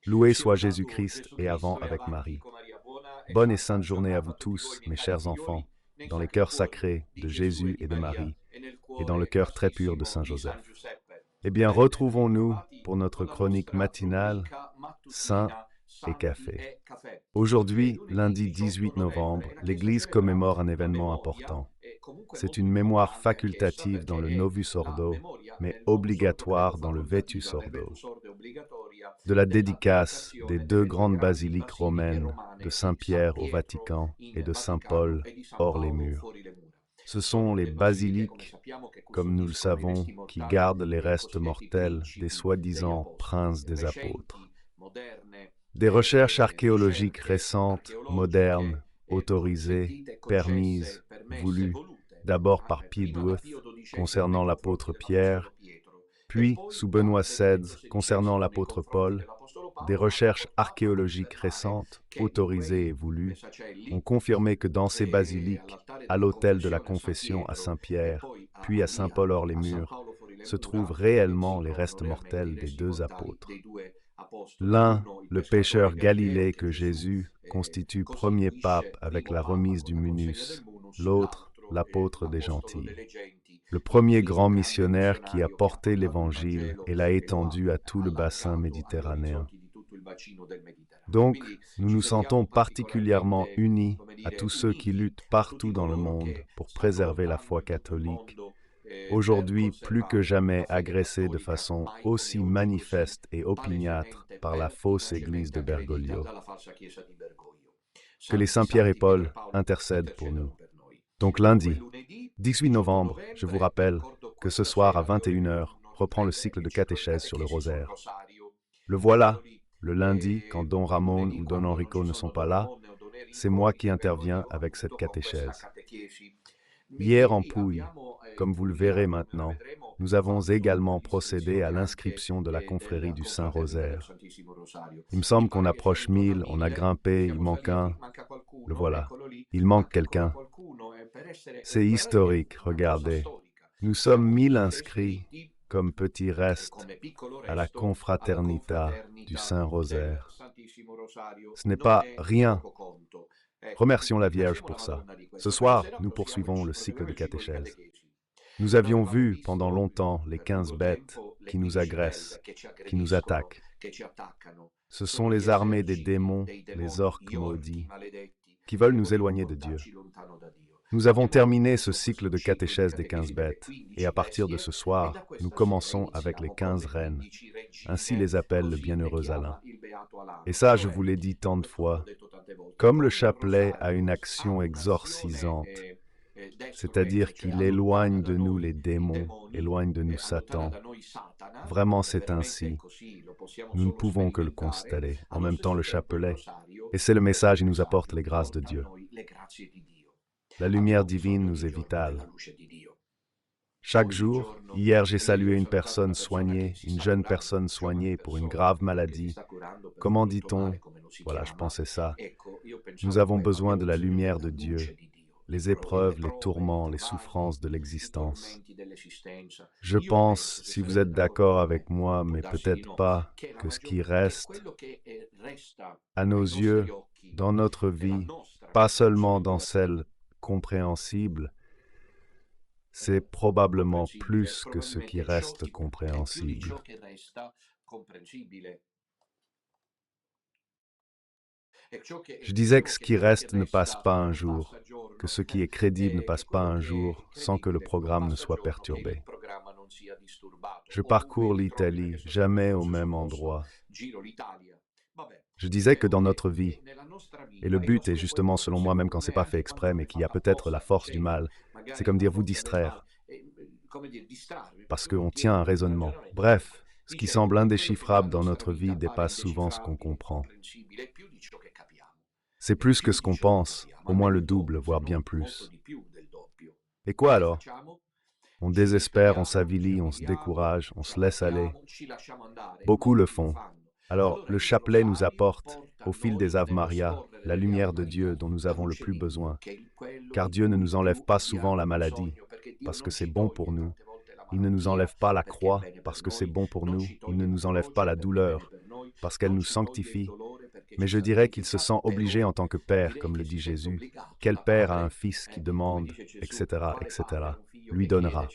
Loué soit Jésus-Christ et avant avec Marie. Bonne et sainte journée à vous tous, mes chers enfants, dans les cœurs sacrés de Jésus et de Marie, et dans le cœur très pur de Saint Joseph. Eh bien, retrouvons-nous pour notre chronique matinale, Saint et Café. Aujourd'hui, lundi 18 novembre, l'Église commémore un événement important. C'est une mémoire facultative dans le Novus Ordo, mais obligatoire dans le Vetus Ordo, de la dédicace des deux grandes basiliques romaines, de Saint-Pierre au Vatican et de Saint-Paul hors les murs. Ce sont les basiliques, comme nous le savons, qui gardent les restes mortels des soi-disant princes des apôtres. Des recherches archéologiques récentes, modernes, autorisées, permises, voulues, d'abord par Pie XII concernant l'apôtre Pierre, puis sous Benoît XVI concernant l'apôtre Paul, des recherches archéologiques récentes, autorisées et voulues, ont confirmé que dans ces basiliques, à l'autel de la Confession à Saint-Pierre, puis à Saint-Paul-hors-les-Murs, se trouvent réellement les restes mortels des deux apôtres. L'un, le pécheur Galilée que Jésus constitue premier pape avec la remise du munus, l'autre, l'apôtre des gentils. Le premier grand missionnaire qui a porté l'Évangile et l'a étendu à tout le bassin méditerranéen. Donc, nous nous sentons particulièrement unis à tous ceux qui luttent partout dans le monde pour préserver la foi catholique, aujourd'hui plus que jamais agressée de façon aussi manifeste et opiniâtre par la fausse Église de Bergoglio. Que les saints Pierre et Paul intercèdent pour nous. Donc lundi, 18 novembre, je vous rappelle que ce soir à 21 heures reprend le cycle de catéchèse sur le rosaire. Le voilà, le lundi, quand Don Ramon ou Don Enrico ne sont pas là, c'est moi qui interviens avec cette catéchèse. Hier en Pouille, comme vous le verrez maintenant, nous avons également procédé à l'inscription de la confrérie du Saint-Rosaire. Il me semble qu'on approche 1000, on a grimpé, il manque un. Le voilà. Il manque quelqu'un. C'est historique, regardez. Nous sommes 1000 inscrits comme petit reste à la confraternita du Saint-Rosaire. Ce n'est pas rien. Remercions la Vierge pour ça. Ce soir, nous poursuivons le cycle de catéchèse. Nous avions vu pendant longtemps les 15 bêtes qui nous agressent, qui nous attaquent. Ce sont les armées des démons, les orques maudits, qui veulent nous éloigner de Dieu. Nous avons terminé ce cycle de catéchèse des 15 bêtes, et à partir de ce soir, nous commençons avec les 15 reines. Ainsi les appelle le bienheureux Alain. Et ça, je vous l'ai dit tant de fois, comme le chapelet a une action exorcisante, c'est-à-dire qu'il éloigne de nous les démons, éloigne de nous Satan. Vraiment, c'est ainsi. Nous ne pouvons que le constater. En même temps, le chapelet, et c'est le message, il nous apporte les grâces de Dieu. La lumière divine nous est vitale. Chaque jour, hier j'ai salué une personne soignée, une jeune personne soignée pour une grave maladie. Comment dit-on? Voilà, je pensais ça. Nous avons besoin de la lumière de Dieu, les épreuves, les tourments, les souffrances de l'existence. Je pense, si vous êtes d'accord avec moi, mais peut-être pas, que ce qui reste, à nos yeux, dans notre vie, pas seulement dans celle compréhensible, c'est probablement plus que ce qui reste compréhensible. Je disais que ce qui reste ne passe pas un jour, que ce qui est crédible ne passe pas un jour sans que le programme ne soit perturbé. Je parcours l'Italie, jamais au même endroit. Je disais que dans notre vie, et le but est justement selon moi, même quand c'est pas fait exprès, mais qu'il y a peut-être la force du mal, c'est comme dire vous distraire, parce qu'on tient un raisonnement. Bref, ce qui semble indéchiffrable dans notre vie dépasse souvent ce qu'on comprend. C'est plus que ce qu'on pense, au moins le double, voire bien plus. Et quoi alors? On désespère, on s'avilit, on se décourage, on se laisse aller. Beaucoup le font. Alors, le chapelet nous apporte, au fil des Ave Maria, la lumière de Dieu dont nous avons le plus besoin. Car Dieu ne nous enlève pas souvent la maladie, parce que c'est bon pour nous. Il ne nous enlève pas la croix, parce que c'est bon pour nous. Il ne nous enlève pas la douleur. parce qu'elle nous sanctifie, mais je dirais qu'il se sent obligé en tant que père, comme le dit Jésus. Quel père a un fils qui demande, etc., etc., lui donnera.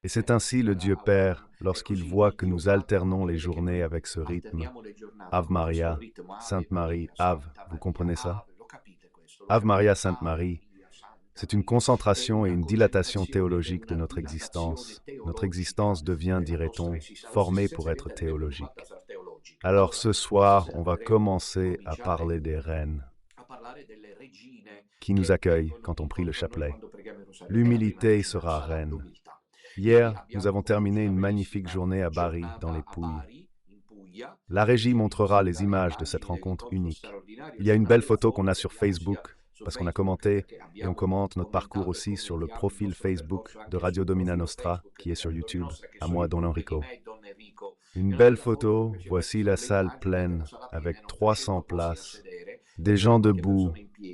Et c'est ainsi le Dieu Père, lorsqu'il voit que nous alternons les journées avec ce rythme. Ave Maria, Sainte Marie, Ave, vous comprenez ça? Ave Maria, Sainte Marie, c'est une concentration et une dilatation théologique de notre existence. Notre existence devient, dirait-on, formée pour être théologique. Alors ce soir, on va commencer à parler des reines qui nous accueillent quand on prie le chapelet. L'humilité sera reine. Hier, nous avons terminé une magnifique journée à Bari, dans les Pouilles. La régie montrera les images de cette rencontre unique. Il y a une belle photo qu'on a sur Facebook, parce qu'on a commenté, et on commente notre parcours aussi sur le profil Facebook de Radio Domina Nostra, qui est sur YouTube, à moi, Don Enrico. Une belle photo, voici la salle pleine, avec 300 places, des gens debout,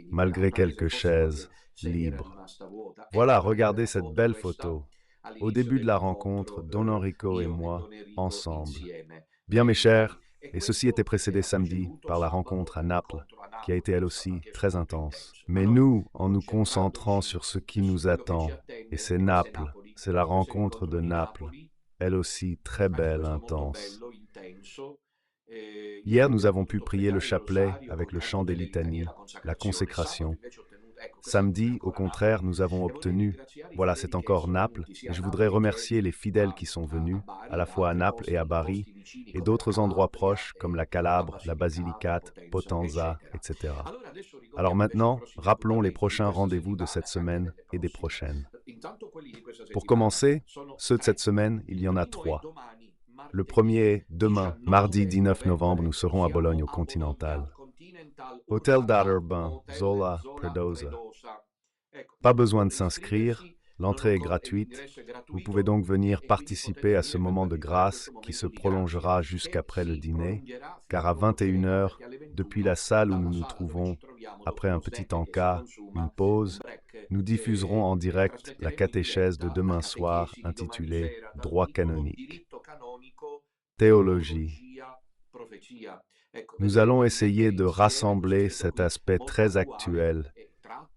malgré quelques chaises libres. Voilà, regardez cette belle photo. Au début de la rencontre, Don Enrico et moi, ensemble. Bien mes chers, et ceci était précédé samedi par la rencontre à Naples, qui a été elle aussi très intense. Mais nous, en nous concentrant sur ce qui nous attend, et c'est Naples, c'est la rencontre de Naples, elle aussi très belle, intense. Hier, nous avons pu prier le chapelet avec le chant des litanies, la consécration. Samedi, au contraire, nous avons obtenu, voilà, c'est encore Naples, et je voudrais remercier les fidèles qui sont venus, à la fois à Naples et à Bari, et d'autres endroits proches comme la Calabre, la Basilicate, Potenza, etc. Alors maintenant, rappelons les prochains rendez-vous de cette semaine et des prochaines. Pour commencer, ceux de cette semaine, il y en a 3. Le premier est demain, mardi 19 novembre, nous serons à Bologne au Continental. Hôtel d'Arurban, Zola, Predosa. Pas besoin de s'inscrire, l'entrée est gratuite. Vous pouvez donc venir participer à ce moment de grâce qui se prolongera jusqu'après le dîner, car à 21h, depuis la salle où nous nous trouvons, après un petit encas, une pause, nous diffuserons en direct la catéchèse de demain soir intitulée « Droit canonique ». Théologie. Nous allons essayer de rassembler cet aspect très actuel,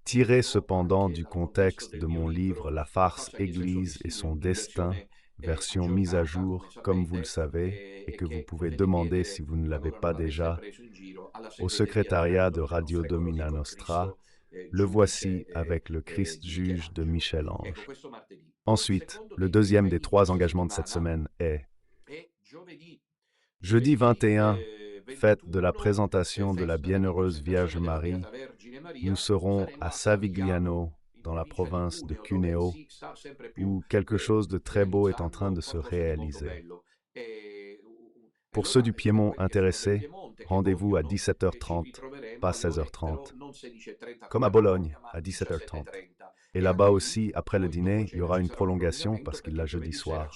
tiré cependant du contexte de mon livre La farce Église et son destin, version mise à jour, comme vous le savez, et que vous pouvez demander si vous ne l'avez pas déjà, au secrétariat de Radio Domina Nostra. Le voici avec le Christ juge de Michel-Ange. Ensuite, le deuxième des 3 engagements de cette semaine est jeudi 21, fête de la présentation de la Bienheureuse Vierge Marie. Nous serons à Savigliano, dans la province de Cuneo, où quelque chose de très beau est en train de se réaliser. Pour ceux du Piémont intéressés, rendez-vous à 17h30, pas 16h30, comme à Bologne, à 17h30. Et là-bas aussi, après le dîner, il y aura une prolongation parce qu'il l'a jeudi soir.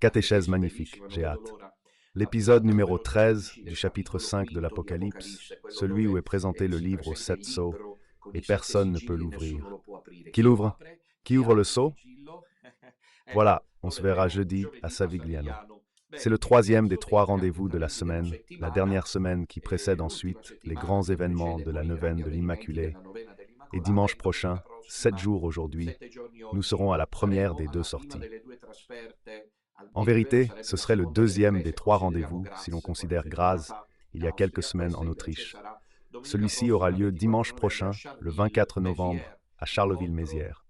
Catéchèse magnifique, j'ai hâte. L'épisode numéro 13 du chapitre 5 de l'Apocalypse, celui où est présenté le livre aux 7 sceaux, et personne ne peut l'ouvrir. Qui l'ouvre? Qui ouvre le sceau? Voilà, on se verra jeudi à Savigliano. C'est le 3e des 3 rendez-vous de la semaine, la dernière semaine qui précède ensuite les grands événements de la neuvaine de l'Immaculée. Et dimanche prochain, 7 jours aujourd'hui, nous serons à la première des 2 sorties. En vérité, ce serait le 2e des 3 rendez-vous si l'on considère Graz, il y a quelques semaines en Autriche. Celui-ci aura lieu dimanche prochain, le 24 novembre, à Charleville-Mézières.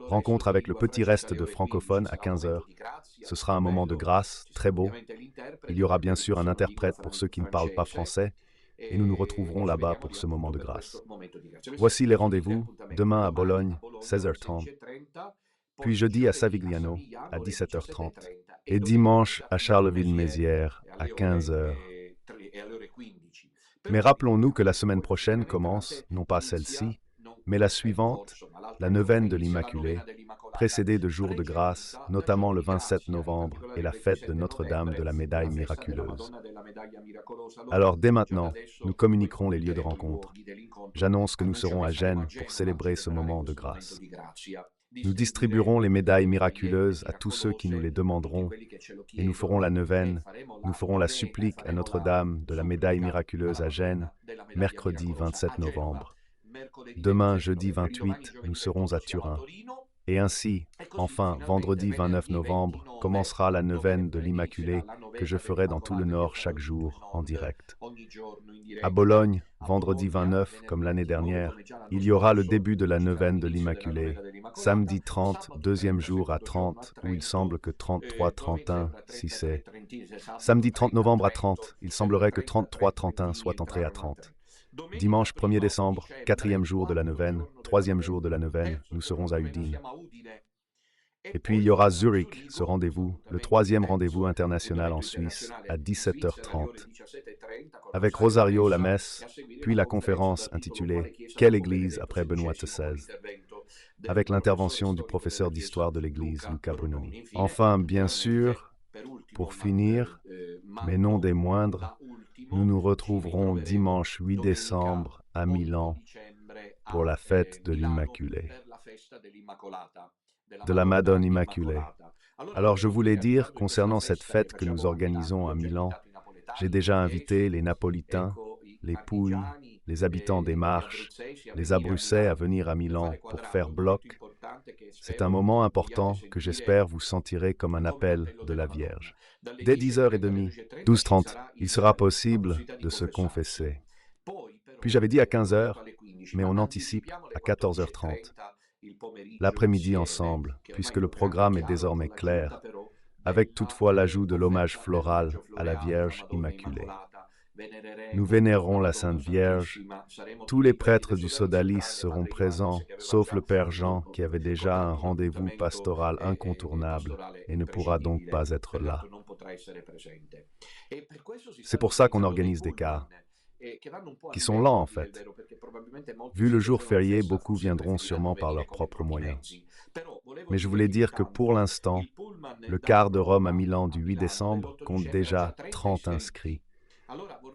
Rencontre avec le petit reste de francophones à 15h. Ce sera un moment de grâce, très beau. Il y aura bien sûr un interprète pour ceux qui ne parlent pas français, et nous nous retrouverons là-bas pour ce moment de grâce. Voici les rendez-vous, demain à Bologne, 16h30, puis jeudi à Savigliano, à 17h30, et dimanche à Charleville-Mézières, à 15h. Mais rappelons-nous que la semaine prochaine commence, non pas celle-ci, mais la suivante, la neuvaine de l'Immaculée, précédée de jours de grâce, notamment le 27 novembre et la fête de Notre-Dame de la Médaille miraculeuse. Alors dès maintenant, nous communiquerons les lieux de rencontre. J'annonce que nous serons à Gênes pour célébrer ce moment de grâce. Nous distribuerons les médailles miraculeuses à tous ceux qui nous les demanderont, et nous ferons la neuvaine, nous ferons la supplique à Notre-Dame de la médaille miraculeuse à Gênes, mercredi 27 novembre. Demain, jeudi 28, nous serons à Turin. Et ainsi, enfin, vendredi 29 novembre, commencera la neuvaine de l'Immaculée que je ferai dans tout le Nord chaque jour, en direct. À Bologne, vendredi 29, comme l'année dernière, il y aura le début de la neuvaine de l'Immaculée. Samedi 30, deuxième jour à 30, où il semble que 33-31, si c'est... Samedi 30 novembre à 30, il semblerait que 33-31 soit entré à 30. Dimanche 1er décembre, quatrième jour de la neuvaine, troisième jour de la neuvaine, nous serons à Udine. Et puis il y aura Zurich, ce rendez-vous, le troisième rendez-vous international en Suisse, à 17h30. Avec Rosario, la messe, puis la conférence intitulée « Quelle Église après Benoît XVI ?» avec l'intervention du professeur d'histoire de l'Église, Luca Brunoni. Enfin, bien sûr, pour finir, mais non des moindres, nous nous retrouverons dimanche 8 décembre à Milan pour la fête de l'Immaculée, de la Madone Immaculée. Alors je voulais dire, concernant cette fête que nous organisons à Milan, j'ai déjà invité les Napolitains, les Pouilles, les habitants des Marches, les Abruzzais à venir à Milan pour faire bloc. C'est un moment important que j'espère vous sentirez comme un appel de la Vierge. Dès 10h30, 12h30, il sera possible de se confesser. Puis j'avais dit à 15h, mais on anticipe à 14h30. L'après-midi ensemble, puisque le programme est désormais clair, avec toutefois l'ajout de l'hommage floral à la Vierge Immaculée. Nous vénérerons la Sainte Vierge. Tous les prêtres du Sodalice seront présents, sauf le Père Jean, qui avait déjà un rendez-vous pastoral incontournable et ne pourra donc pas être là. C'est pour ça qu'on organise des cars, qui sont lents en fait. Vu le jour férié, beaucoup viendront sûrement par leurs propres moyens. Mais je voulais dire que pour l'instant, le quart de Rome à Milan du 8 décembre compte déjà 30 inscrits.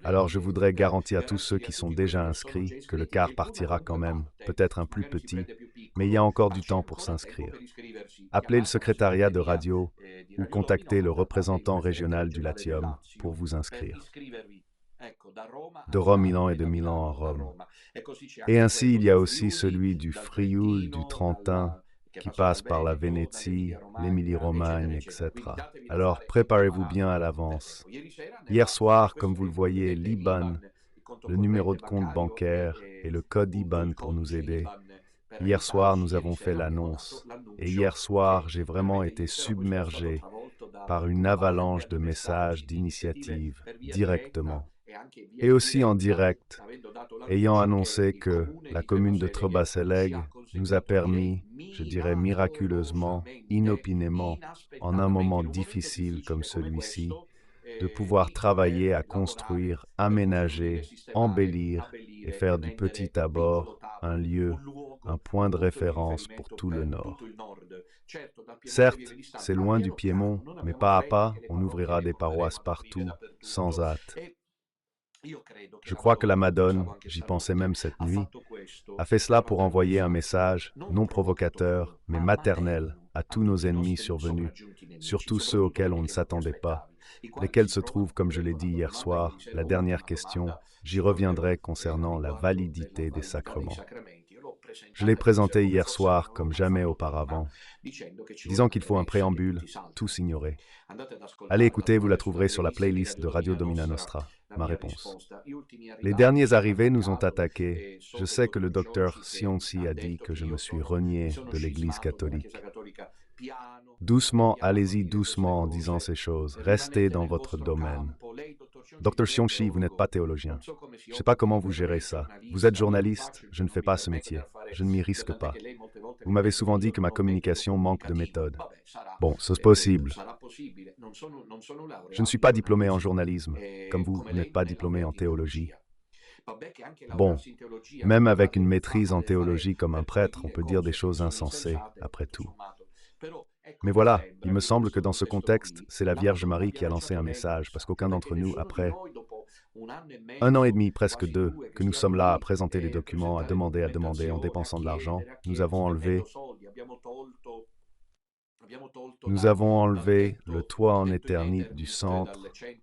Alors je voudrais garantir à tous ceux qui sont déjà inscrits que le car partira quand même, peut-être un plus petit, mais il y a encore du temps pour s'inscrire. Appelez le secrétariat de radio ou contactez le représentant régional du Latium pour vous inscrire. De Rome, Milan et de Milan à Rome. Et ainsi il y a aussi celui du Frioul, du Trentin, qui passe par la Vénétie, l'Émilie-Romagne, etc. Alors préparez-vous bien à l'avance. Hier soir, comme vous le voyez, l'IBAN, le numéro de compte bancaire et le code IBAN pour nous aider. Hier soir, nous avons fait l'annonce. Et hier soir, j'ai vraiment été submergé par une avalanche de messages, d'initiatives, directement. Et aussi en direct, ayant annoncé que la commune de Trebaseleg nous a permis, je dirais miraculeusement, inopinément, en un moment difficile comme celui-ci, de pouvoir travailler à construire, aménager, embellir et faire du Petit Tabor un lieu, un point de référence pour tout le Nord. Certes, c'est loin du Piémont, mais pas à pas, on ouvrira des paroisses partout, sans hâte. Je crois que la Madone, j'y pensais même cette nuit, a fait cela pour envoyer un message non provocateur, mais maternel à tous nos ennemis survenus, surtout ceux auxquels on ne s'attendait pas, lesquels se trouvent, comme je l'ai dit hier soir, la dernière question, j'y reviendrai concernant la validité des sacrements. Je l'ai présenté hier soir comme jamais auparavant, disant qu'il faut un préambule, tous ignorer. Allez écouter, vous la trouverez sur la playlist de Radio Domina Nostra. Ma réponse. Les derniers arrivés nous ont attaqués. Je sais que le docteur Sionsi a dit que je me suis renié de l'Église catholique. Doucement, allez-y doucement en disant ces choses. Restez dans votre domaine. Docteur Sionsi, vous n'êtes pas théologien. Je ne sais pas comment vous gérez ça. Vous êtes journaliste, je ne fais pas ce métier. Je ne m'y risque pas. Vous m'avez souvent dit que ma communication manque de méthode. Bon, c'est possible. Je ne suis pas diplômé en journalisme, comme vous n'êtes pas diplômé en théologie. Bon, même avec une maîtrise en théologie comme un prêtre, on peut dire des choses insensées, après tout. Mais voilà, il me semble que dans ce contexte, c'est la Vierge Marie qui a lancé un message, parce qu'aucun d'entre nous, après 1 an et demi, presque 2, que nous sommes là à présenter des documents, à demander, en dépensant de l'argent, nous avons enlevé Nous avons enlevé le toit en éternite du centre.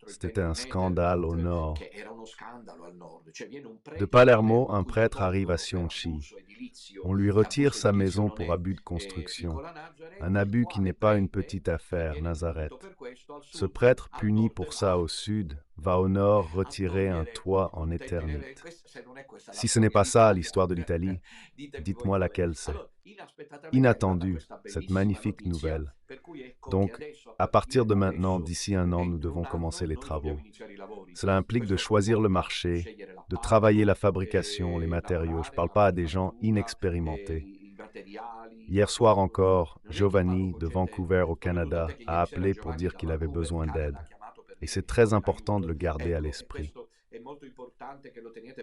C'était un scandale au nord. De Palermo, un prêtre arrive à Sionci. On lui retire sa maison pour abus de construction. Un abus qui n'est pas une petite affaire, Nazareth. Ce prêtre puni pour ça au sud va au nord retirer un toit en éternite. Si ce n'est pas ça l'histoire de l'Italie, dites-moi laquelle c'est. Inattendu, cette magnifique nouvelle. Donc, à partir de maintenant, d'ici un an, nous devons commencer les travaux. Cela implique de choisir le marché, de travailler la fabrication, les matériaux. Je ne parle pas à des gens inexpérimentés. Hier soir encore, Giovanni, de Vancouver au Canada, a appelé pour dire qu'il avait besoin d'aide. Et c'est très important de le garder à l'esprit.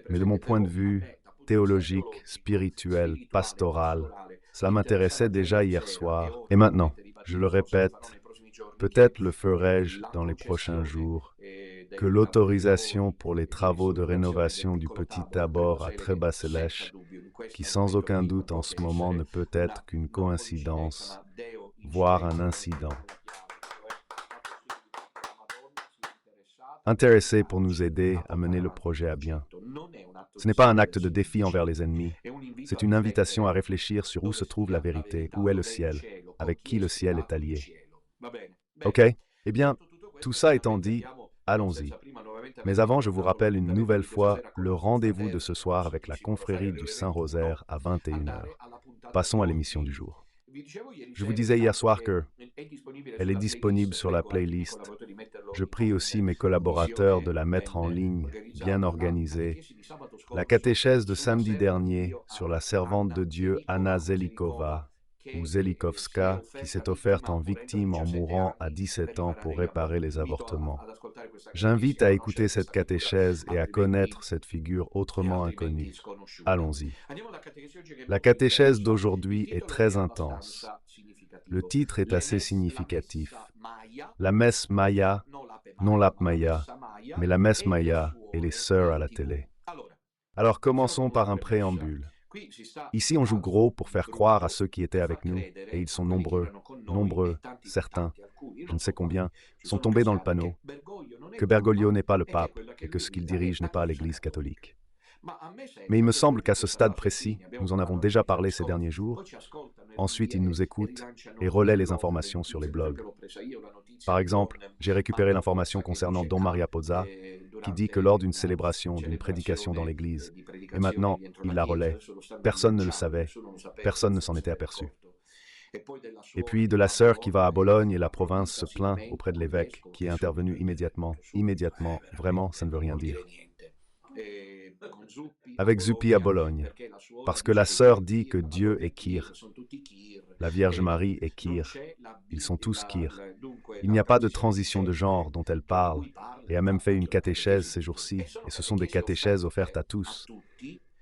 Mais de mon point de vue théologique, spirituel, pastoral, cela m'intéressait déjà hier soir. Et maintenant, je le répète, peut-être le ferai-je dans les prochains jours, que l'autorisation pour les travaux de rénovation du petit Tabor à Trebaselèche, qui sans aucun doute en ce moment ne peut être qu'une coïncidence, voire un incident. Intéressé pour nous aider à mener le projet à bien. Ce n'est pas un acte de défi envers les ennemis, c'est une invitation à réfléchir sur où se trouve la vérité, où est le ciel, avec qui le ciel est allié. Ok? Eh bien, tout ça étant dit, allons-y. Mais avant, je vous rappelle une nouvelle fois le rendez-vous de ce soir avec la confrérie du Saint-Rosaire à 21 heures. Passons à l'émission du jour. Je vous disais hier soir que elle est disponible sur la playlist. Je prie aussi mes collaborateurs de la mettre en ligne, bien organisée. La catéchèse de samedi dernier sur la servante de Dieu Anna Zelikova, ou Zelikovska, qui s'est offerte en victime en mourant à 17 ans pour réparer les avortements. J'invite à écouter cette catéchèse et à connaître cette figure autrement inconnue. Allons-y. La catéchèse d'aujourd'hui est très intense. Le titre est assez significatif. La messe Maya, non l'App Maya, mais la messe Maya et les sœurs à la télé. Alors commençons par un préambule. Ici, on joue gros pour faire croire à ceux qui étaient avec nous, et ils sont nombreux, certains, je ne sais combien, sont tombés dans le panneau, que Bergoglio n'est pas le pape et que ce qu'il dirige n'est pas l'Église catholique. Mais il me semble qu'à ce stade précis, nous en avons déjà parlé ces derniers jours. Ensuite, ils nous écoutent et relaient les informations sur les blogs. Par exemple, j'ai récupéré l'information concernant Don Maria Pozza, qui dit que lors d'une célébration, d'une prédication dans l'église, et maintenant, il la relaie. Personne ne le savait, personne ne s'en était aperçu. Et puis de la sœur qui va à Bologne et la province se plaint auprès de l'évêque, qui est intervenu immédiatement, vraiment, ça ne veut rien dire. Avec Zuppi à Bologne, parce que la sœur dit que Dieu est Kyr, la Vierge Marie est Kyr, ils sont tous Kyr. Il n'y a pas de transition de genre dont elle parle, et a même fait une catéchèse ces jours-ci, et ce sont des catéchèses offertes à tous.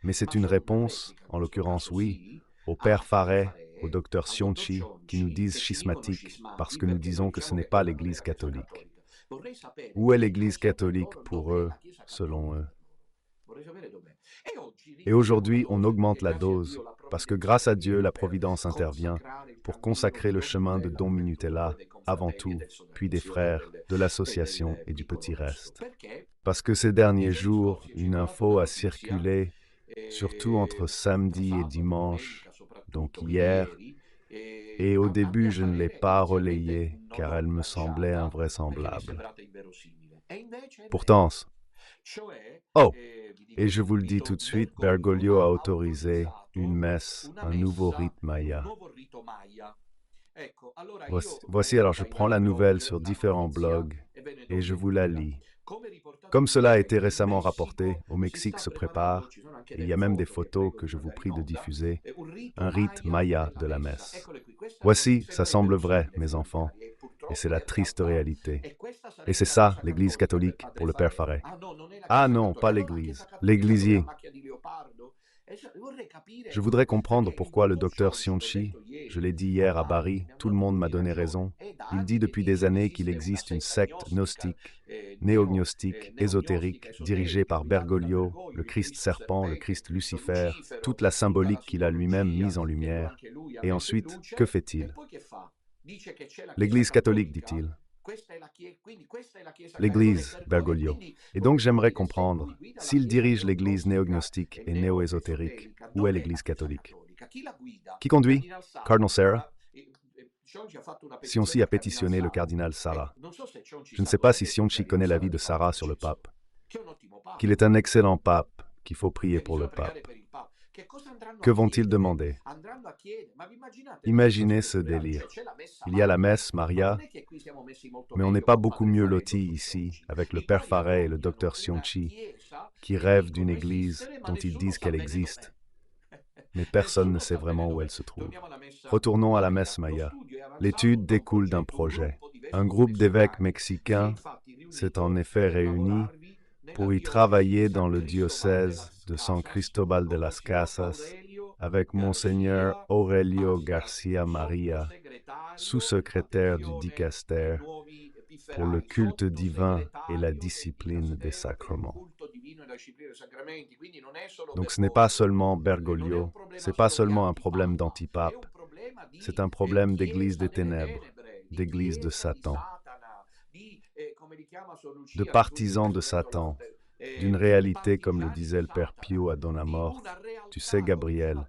Mais c'est une réponse, en l'occurrence oui, au père Farret, au docteur Sionci, qui nous disent schismatiques, parce que nous disons que ce n'est pas l'Église catholique. Où est l'Église catholique pour eux, selon eux? Et aujourd'hui, on augmente la dose, parce que grâce à Dieu, la Providence intervient pour consacrer le chemin de Don Minutella, avant tout, puis des frères, de l'association et du petit reste. Parce que ces derniers jours, une info a circulé, surtout entre samedi et dimanche, donc hier, et au début je ne l'ai pas relayée, car elle me semblait invraisemblable. Pourtant, et je vous le dis tout de suite, Bergoglio a autorisé une messe, un nouveau rite Maya. Voici alors, je prends la nouvelle sur différents blogs et je vous la lis. Comme cela a été récemment rapporté, au Mexique se prépare, et il y a même des photos que je vous prie de diffuser, un rite Maya de la messe. Voici, ça semble vrai, mes enfants, et c'est la triste réalité. Et c'est ça, l'Église catholique, pour le père Farret. Ah non, pas l'Église, l'Églisier. Je voudrais comprendre pourquoi le docteur Sionchi, je l'ai dit hier à Bari, tout le monde m'a donné raison. Il dit depuis des années qu'il existe une secte gnostique, néognostique, ésotérique, dirigée par Bergoglio, le Christ serpent, le Christ Lucifer, toute la symbolique qu'il a lui-même mise en lumière. Et ensuite, que fait-il? L'Église catholique, dit-il. L'Église, Bergoglio. Et donc j'aimerais comprendre, s'il dirige l'Église néognostique et néo-ésotérique, où est l'Église catholique? Qui conduit? Cardinal Sarah? Sionchi a pétitionné le cardinal Sarah. Je ne sais pas si Sionchi connaît l'avis de Sarah sur le pape. Qu'il est un excellent pape, qu'il faut prier pour le pape. Que vont-ils demander? Imaginez ce délire. Il y a la messe Maria, mais on n'est pas beaucoup mieux lotis ici, avec le père Farret et le docteur Sionchi, qui rêvent d'une église dont ils disent qu'elle existe. Mais personne ne sait vraiment où elle se trouve. Retournons à la messe Maya. L'étude découle d'un projet. Un groupe d'évêques mexicains s'est en effet réuni pour y travailler dans le diocèse de San Cristobal de las Casas avec Monseigneur Aurelio García María, sous-secrétaire du dicaster pour le culte divin et la discipline des sacrements. Donc ce n'est pas seulement Bergoglio, ce n'est pas seulement un problème d'antipape, c'est un problème d'église des ténèbres, d'église de Satan, de partisans de Satan, d'une réalité comme le disait le Père Pio à Dona Morte. Tu sais, Gabriel,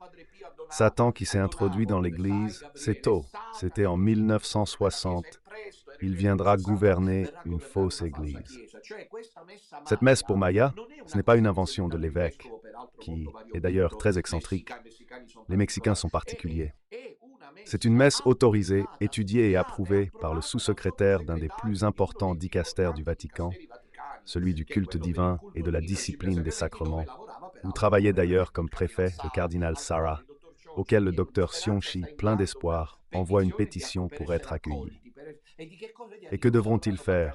Satan qui s'est introduit dans l'Église, c'est tôt, c'était en 1960. Il viendra gouverner une fausse Église. Cette messe pour Maya, ce n'est pas une invention de l'évêque, qui est d'ailleurs très excentrique. Les Mexicains sont particuliers. C'est une messe autorisée, étudiée et approuvée par le sous-secrétaire d'un des plus importants dicastères du Vatican, celui du culte divin et de la discipline des sacrements, où travaillait d'ailleurs comme préfet le cardinal Sarah, auquel le docteur Sionchi, plein d'espoir, envoie une pétition pour être accueilli. Et que devront-ils faire?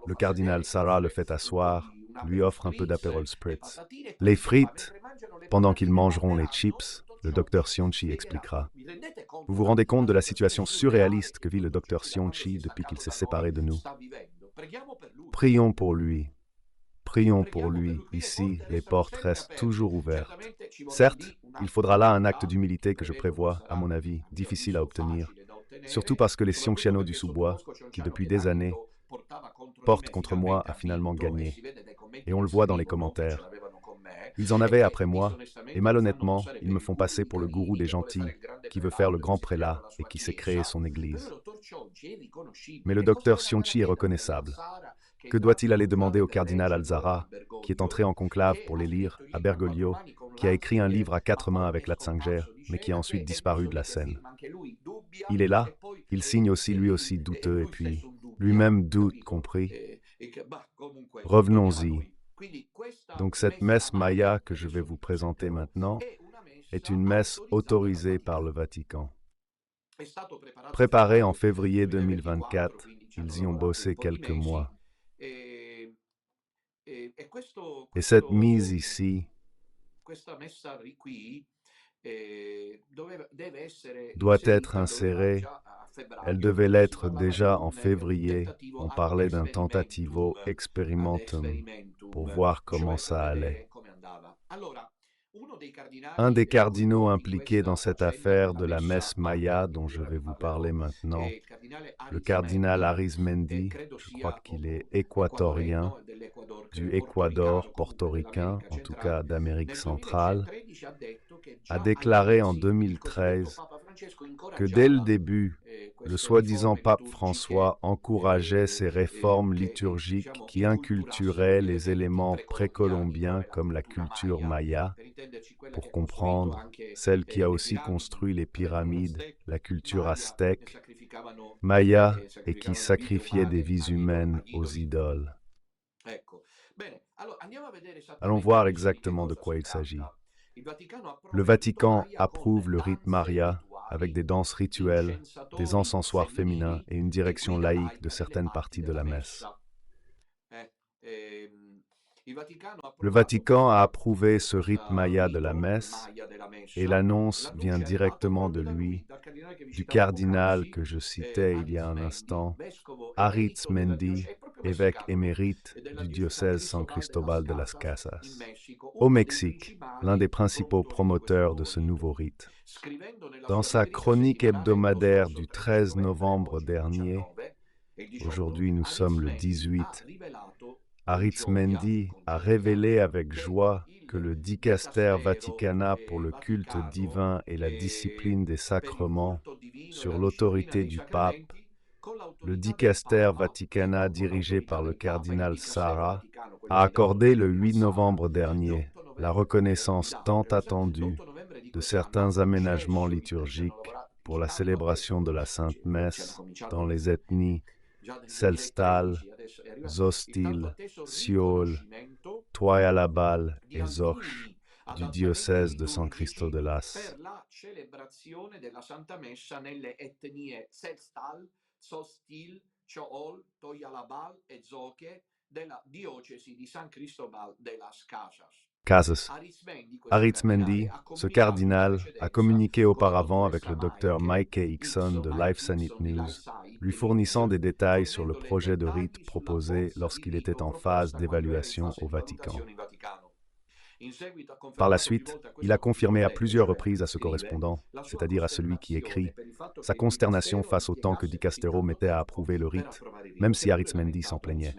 Le cardinal Sarah le fait asseoir, lui offre un peu d'Aperol Spritz. Les frites, pendant qu'ils mangeront les chips, le docteur Sionchi expliquera. Vous vous rendez compte de la situation surréaliste que vit le docteur Sionchi depuis qu'il s'est séparé de nous? Prions pour lui. Prions pour lui. Ici, les portes restent toujours ouvertes. Certes, il faudra là un acte d'humilité que je prévois, à mon avis, difficile à obtenir. Surtout parce que les Sioncianos du sous-bois, qui depuis des années portent contre moi, a finalement gagné. Et on le voit dans les commentaires. Ils en avaient après moi, et malhonnêtement, ils me font passer pour le gourou des gentils, qui veut faire le grand prélat et qui s'est créé son église. Mais le docteur Sionchi est reconnaissable. Que doit-il aller demander au cardinal Alzara, qui est entré en conclave pour les lire, à Bergoglio, qui a écrit un livre à 4 mains avec Latzinger, mais qui a ensuite disparu de la scène? Il est là, il signe aussi lui aussi douteux, et puis lui-même doute, compris. Revenons-y. Donc cette messe Maya que je vais vous présenter maintenant est une messe autorisée par le Vatican. Préparée en février 2024, ils y ont bossé quelques mois. Et cette mise ici doit être insérée. Elle devait l'être déjà en février. On parlait d'un tentativo experimentum pour voir comment ça allait. Un des cardinaux impliqués dans cette affaire de la messe Maya dont je vais vous parler maintenant, le cardinal Arizmendi, je crois qu'il est équatorien, du Équador portoricain, en tout cas d'Amérique centrale, a déclaré en 2013 que dès le début, le soi-disant pape François encourageait ces réformes liturgiques qui inculturaient les éléments précolombiens comme la culture maya, pour comprendre, celle qui a aussi construit les pyramides, la culture aztèque, maya, et qui sacrifiait des vies humaines aux idoles. Allons voir exactement de quoi il s'agit. Le Vatican approuve le rite Maria avec des danses rituelles, des encensoirs féminins et une direction laïque de certaines parties de la messe. Le Vatican a approuvé ce rite maya de la messe et l'annonce vient directement de lui, du cardinal que je citais il y a un instant, Arizmendi, évêque émérite du diocèse San Cristobal de las Casas, au Mexique, l'un des principaux promoteurs de ce nouveau rite. Dans sa chronique hebdomadaire du 13 novembre dernier, aujourd'hui nous sommes le 18, Arizmendi a révélé avec joie que le Dicaster Vaticana pour le culte divin et la discipline des sacrements, sur l'autorité du pape, le Dicaster Vaticana dirigé par le cardinal Sarah, a accordé le 8 novembre dernier la reconnaissance tant attendue de certains aménagements liturgiques pour la célébration de la Sainte Messe dans les ethnies Seltal, Zostil, Siol, Toyalabal et Zorch du diocèse de San Cristo de Las. Casas. Arizmendi, ce cardinal, a communiqué auparavant avec le docteur Mike Hickson de Life Sanit News, lui fournissant des détails sur le projet de rite proposé lorsqu'il était en phase d'évaluation au Vatican. Par la suite, il a confirmé à plusieurs reprises à ce correspondant, c'est-à-dire à celui qui écrit, sa consternation face au temps que Dicastero mettait à approuver le rite, même si Arizmendi s'en plaignait.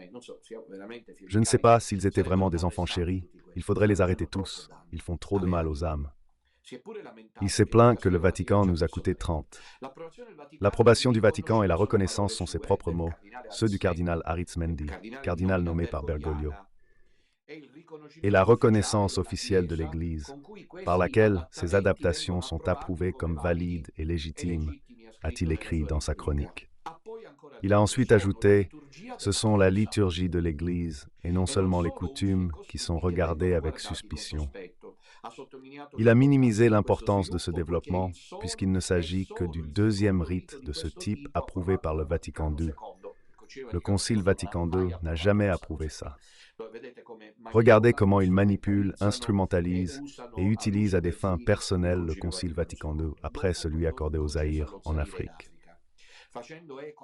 Je ne sais pas s'ils étaient vraiment des enfants chéris, il faudrait les arrêter tous, ils font trop de mal aux âmes. Il s'est plaint que le Vatican nous a coûté 30. L'approbation du Vatican et la reconnaissance sont ses propres mots, ceux du cardinal Arizmendi, cardinal nommé par Bergoglio, et la reconnaissance officielle de l'Église, par laquelle ces adaptations sont approuvées comme valides et légitimes, a-t-il écrit dans sa chronique. Il a ensuite ajouté « Ce sont la liturgie de l'Église et non seulement les coutumes qui sont regardées avec suspicion ». Il a minimisé l'importance de ce développement puisqu'il ne s'agit que du deuxième rite de ce type approuvé par le Vatican II. Le Concile Vatican II n'a jamais approuvé ça. Regardez comment il manipule, instrumentalise et utilise à des fins personnelles le Concile Vatican II après celui accordé au Zaïre en Afrique.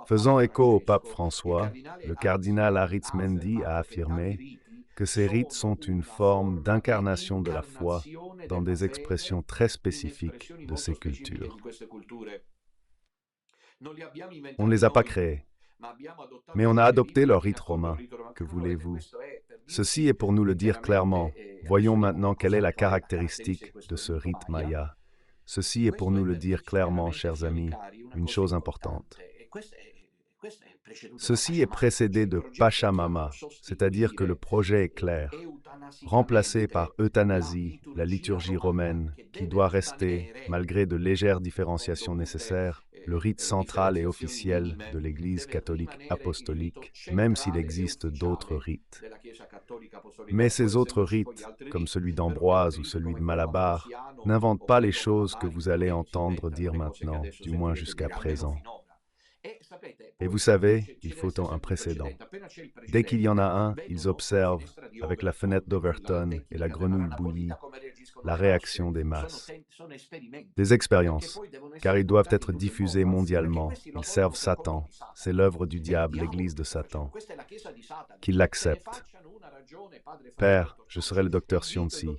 Faisant écho au pape François, le cardinal Arizmendi a affirmé que ces rites sont une forme d'incarnation de la foi dans des expressions très spécifiques de ces cultures. On ne les a pas créés, mais on a adopté leur rite romain. Que voulez-vous? Ceci est pour nous le dire clairement. Voyons maintenant quelle est la caractéristique de ce rite maya. Ceci est pour nous le dire clairement, chers amis, une chose importante. Ceci est précédé de Pachamama, c'est-à-dire que le projet est clair. Remplacé par euthanasie, la liturgie romaine, qui doit rester, malgré de légères différenciations nécessaires, le rite central et officiel de l'Église catholique apostolique, même s'il existe d'autres rites. Mais ces autres rites, comme celui d'Ambroise ou celui de Malabar, n'inventent pas les choses que vous allez entendre dire maintenant, du moins jusqu'à présent. Et vous savez, il faut un précédent. Dès qu'il y en a un, ils observent, avec la fenêtre d'Overton et la grenouille bouillie, la réaction des masses. Des expériences, car ils doivent être diffusés mondialement. Ils servent Satan. C'est l'œuvre du diable, l'Église de Satan. Qu'il l'accepte. Père, je serai le docteur Sionsi.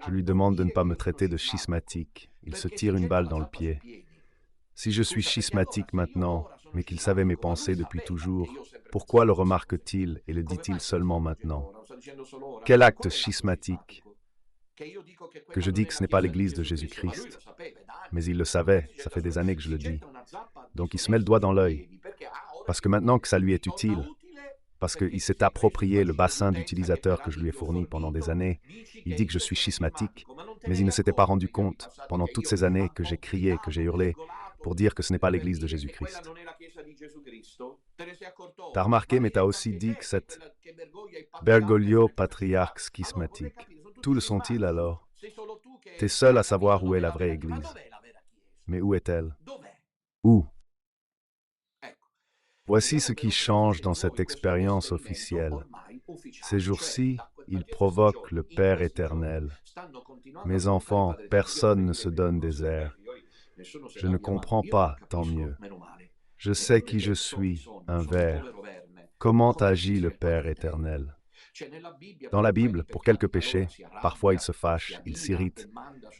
Je lui demande de ne pas me traiter de schismatique. Il se tire une balle dans le pied. Si je suis schismatique maintenant, mais qu'il savait mes pensées depuis toujours, pourquoi le remarque-t-il et le dit-il seulement maintenant? Quel acte schismatique? Que je dis que ce n'est pas l'Église de Jésus-Christ. Mais il le savait, ça fait des années que je le dis. Donc il se met le doigt dans l'œil. Parce que maintenant que ça lui est utile, parce qu'il s'est approprié le bassin d'utilisateurs que je lui ai fourni pendant des années, il dit que je suis schismatique, mais il ne s'était pas rendu compte, pendant toutes ces années que j'ai crié, que j'ai hurlé, pour dire que ce n'est pas l'Église de Jésus-Christ. T'as remarqué, mais t'as aussi dit que cette Bergoglio patriarche schismatique. Tout le sont-ils alors? T'es seul à savoir où est la vraie Église. Mais où est-elle? Où? Voici ce qui change dans cette expérience officielle. Ces jours-ci, Ils provoquent le Père éternel. Mes enfants, personne ne se donne des airs. Je ne comprends pas, tant mieux. Je sais qui je suis, un ver. Comment agit le Père éternel? Dans la Bible, pour quelques péchés, parfois il se fâche, il s'irrite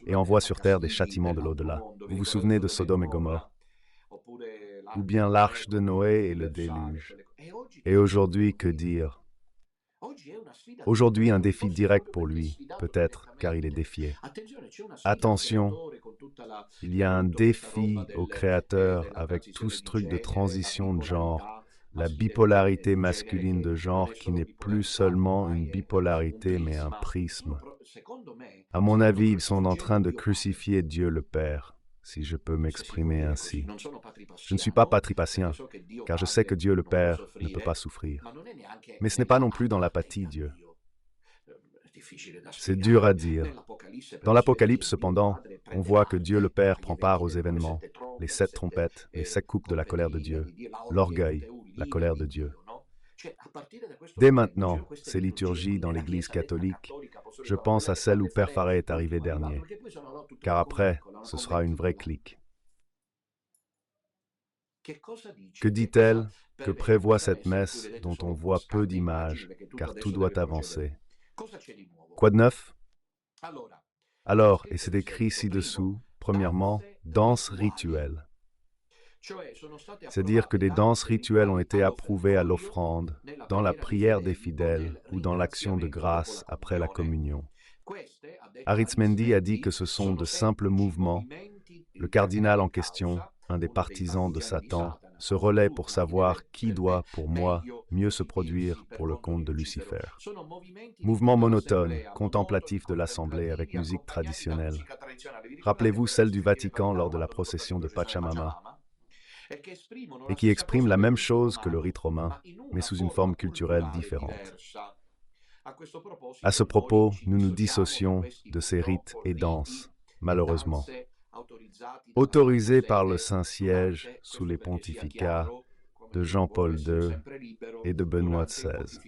et envoie sur terre des châtiments de l'au-delà. Vous vous souvenez de Sodome et Gomorrhe? Ou bien l'arche de Noé et le déluge. Et aujourd'hui, que dire? Aujourd'hui, un défi direct pour lui, peut-être, car il est défié. Attention, il y a un défi au Créateur avec tout ce truc de transition de genre, la bipolarité masculine de genre qui n'est plus seulement une bipolarité mais un prisme. À mon avis, ils sont en train de crucifier Dieu le Père, si je peux m'exprimer ainsi. Je ne suis pas patripatien, car je sais que Dieu le Père ne peut pas souffrir. Mais ce n'est pas non plus dans l'apathie, Dieu. C'est dur à dire. Dans l'Apocalypse, cependant, on voit que Dieu le Père prend part aux événements, les 7 trompettes, les 7 coupes de la colère de Dieu, l'orgueil, la colère de Dieu. Dès maintenant, ces liturgies dans l'Église catholique, je pense à celle où Père Faret est arrivé dernier, car après, ce sera une vraie clique. Que dit-elle? Que prévoit cette messe dont on voit peu d'images, car tout doit avancer? Quoi de neuf? Alors, et c'est écrit ci-dessous, premièrement, danse rituelle. C'est-à-dire que des danses rituelles ont été approuvées à l'offrande, dans la prière des fidèles ou dans l'action de grâce après la communion. Arizmendi a dit que ce sont de simples mouvements. Le cardinal en question, un des partisans de Satan, se relaie pour savoir qui doit, pour moi, mieux se produire pour le compte de Lucifer. Mouvement monotone, contemplatif de l'Assemblée avec musique traditionnelle. Rappelez-vous celle du Vatican lors de la procession de Pachamama, et qui exprime la même chose que le rite romain, mais sous une forme culturelle différente. À ce propos, nous nous dissocions de ces rites et danses, malheureusement. Autorisés par le Saint-Siège sous les pontificats de Jean-Paul II et de Benoît XVI.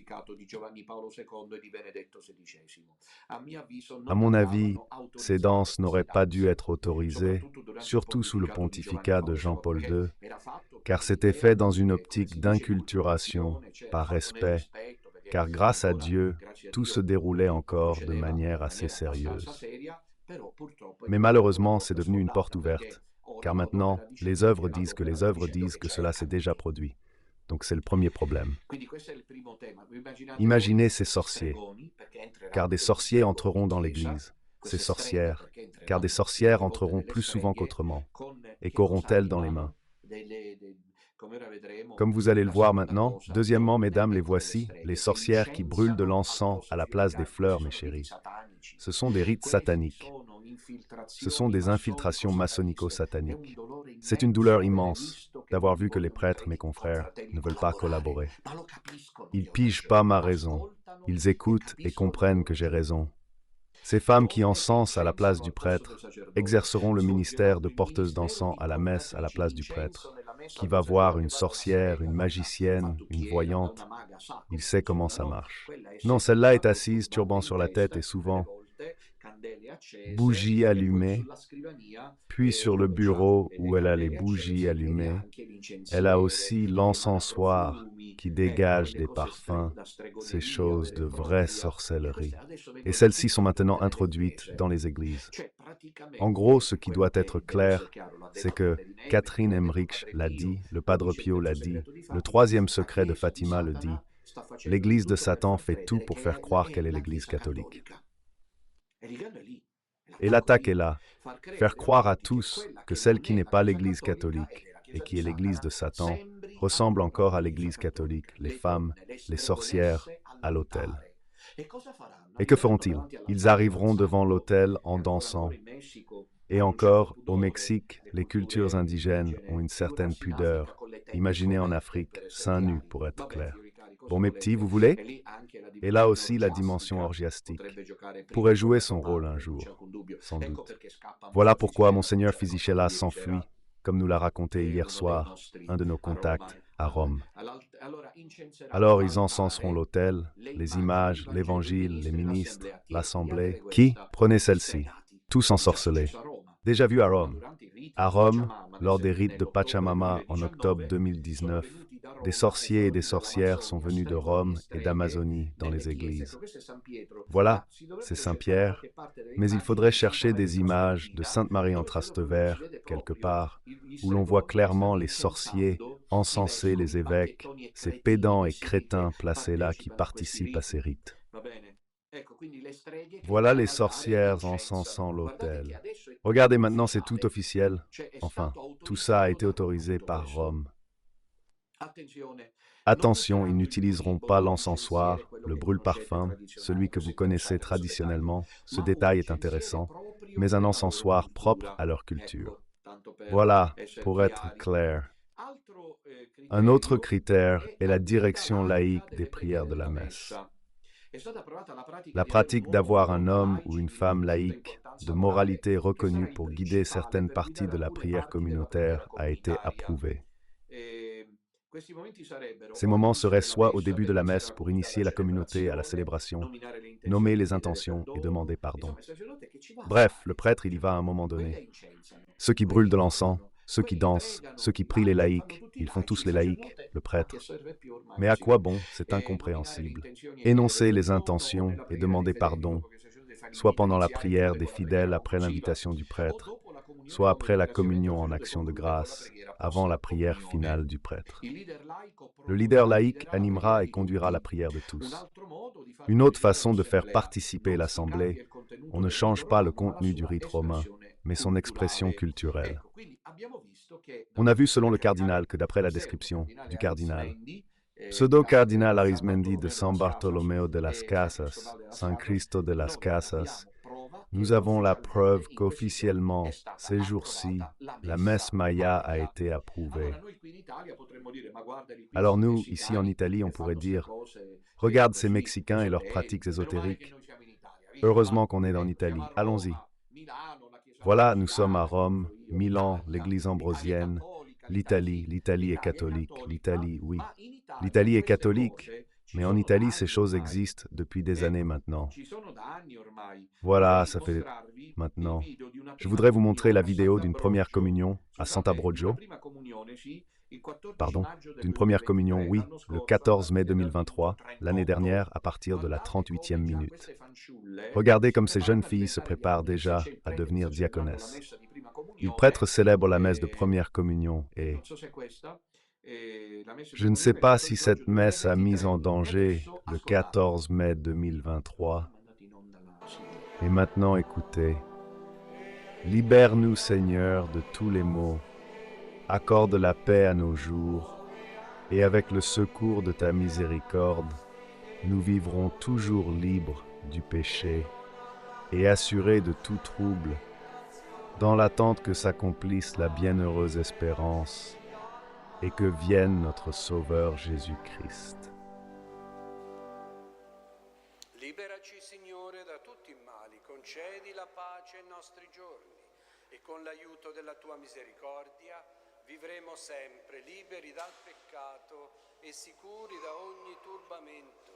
À mon avis, ces danses n'auraient pas dû être autorisées, surtout sous le pontificat de Jean-Paul II, car c'était fait dans une optique d'inculturation, par respect, car grâce à Dieu, tout se déroulait encore de manière assez sérieuse. Mais malheureusement, c'est devenu une porte ouverte, car maintenant, les œuvres disent que cela s'est déjà produit. Donc c'est le premier problème. Imaginez ces sorciers, car des sorciers entreront dans l'Église, ces sorcières, car des sorcières entreront plus souvent qu'autrement, et qu'auront-elles dans les mains? Comme vous allez le voir maintenant, deuxièmement, mesdames, les voici, les sorcières qui brûlent de l'encens à la place des fleurs, mes chéris. Ce sont des rites sataniques. Ce sont des infiltrations maçonnico-sataniques. C'est une douleur immense d'avoir vu que les prêtres, mes confrères, ne veulent pas collaborer. Ils pigent pas ma raison. Ils écoutent et comprennent que j'ai raison. Ces femmes qui encensent à la place du prêtre exerceront le ministère de porteuse d'encens à la messe à la place du prêtre. Qui va voir une sorcière, une magicienne, une voyante, il sait comment ça marche. Non, celle-là est assise, turban sur la tête et souvent bougies allumées, puis sur le bureau où elle a les bougies allumées, elle a aussi l'encensoir qui dégage des parfums, ces choses de vraie sorcellerie. Et celles-ci sont maintenant introduites dans les églises. En gros, ce qui doit être clair, c'est que Catherine Emmerich l'a dit, le Padre Pio l'a dit, le troisième secret de Fatima le dit, l'Église de Satan fait tout pour faire croire qu'elle est l'Église catholique. Et l'attaque est là, faire croire à tous que celle qui n'est pas l'Église catholique et qui est l'Église de Satan ressemble encore à l'Église catholique, les femmes, les sorcières, à l'autel. Et que feront-ils? Ils arriveront devant l'autel en dansant. Et encore, au Mexique, les cultures indigènes ont une certaine pudeur. Imaginez en Afrique, seins nus pour être clair. Bon, mes petits, vous voulez? Et là aussi, la dimension orgiastique pourrait jouer son rôle un jour, sans doute. Voilà pourquoi Monseigneur Fisichella s'enfuit, comme nous l'a raconté hier soir un de nos contacts, à Rome. Alors ils encenseront l'autel, les images, l'évangile, les ministres, l'assemblée, qui, prenez celle-ci, tous ensorcelés. Déjà vu à Rome. À Rome, lors des rites de Pachamama en octobre 2019, des sorciers et des sorcières sont venus de Rome et d'Amazonie dans les églises. Voilà, c'est Saint-Pierre, mais il faudrait chercher des images de Sainte Marie en Trastevere, quelque part, où l'on voit clairement les sorciers encenser les évêques, ces pédants et crétins placés là qui participent à ces rites. Voilà les sorcières encensant l'autel. Regardez maintenant, c'est tout officiel. Enfin, tout ça a été autorisé par Rome. Attention, ils n'utiliseront pas l'encensoir, le brûle-parfum, celui que vous connaissez traditionnellement. Ce détail est intéressant, mais un encensoir propre à leur culture. Voilà, pour être clair. Un autre critère est la direction laïque des prières de la messe. La pratique d'avoir un homme ou une femme laïque, de moralité reconnue pour guider certaines parties de la prière communautaire, a été approuvée. Ces moments seraient soit au début de la messe pour initier la communauté à la célébration, nommer les intentions et demander pardon. Bref, le prêtre, il y va à un moment donné. Ceux qui brûlent de l'encens, ceux qui dansent, ceux qui prient les laïcs, ils font tous les laïcs, le prêtre. Mais à quoi bon? C'est incompréhensible. Énoncer les intentions et demander pardon, soit pendant la prière des fidèles après l'invitation du prêtre, soit après la communion en action de grâce, avant la prière finale du prêtre. Le leader laïque animera et conduira la prière de tous. Une autre façon de faire participer l'Assemblée, on ne change pas le contenu du rite romain, mais son expression culturelle. On a vu selon le cardinal que d'après la description du cardinal, pseudo-cardinal Arismendi de San Bartolomeo de las Casas, San Cristo de las Casas, nous avons la preuve qu'officiellement, ces jours-ci, la messe Maya a été approuvée. Alors nous, ici en Italie, on pourrait dire, regarde ces Mexicains et leurs pratiques ésotériques. Heureusement qu'on est en Italie, allons-y. Voilà, nous sommes à Rome, Milan, l'église ambrosienne, l'Italie est catholique, l'Italie, oui. L'Italie est catholique, mais en Italie, ces choses existent depuis des années maintenant. Voilà, ça fait maintenant. Je voudrais vous montrer la vidéo d'une première communion à Sant'Ambrogio. Pardon, d'une première communion, oui, le 14 mai 2023, l'année dernière, à partir de la 38e minute. Regardez comme ces jeunes filles se préparent déjà à devenir diaconesses. Le prêtre célèbre la messe de première communion et je ne sais pas si cette messe a mis en danger le 14 mai 2023. Et maintenant, écoutez. Libère-nous, Seigneur, de tous les maux. Accorde la paix à nos jours. Et avec le secours de ta miséricorde, nous vivrons toujours libres du péché et assurés de tout trouble, dans l'attente que s'accomplisse la bienheureuse espérance et que vienne notre Sauveur Jésus-Christ. Liberaci, Signore, da tutti i mali, concedi la pace ai nostri giorni e con l'aiuto della tua misericordia vivremo sempre liberi dal peccato e sicuri da ogni turbamento,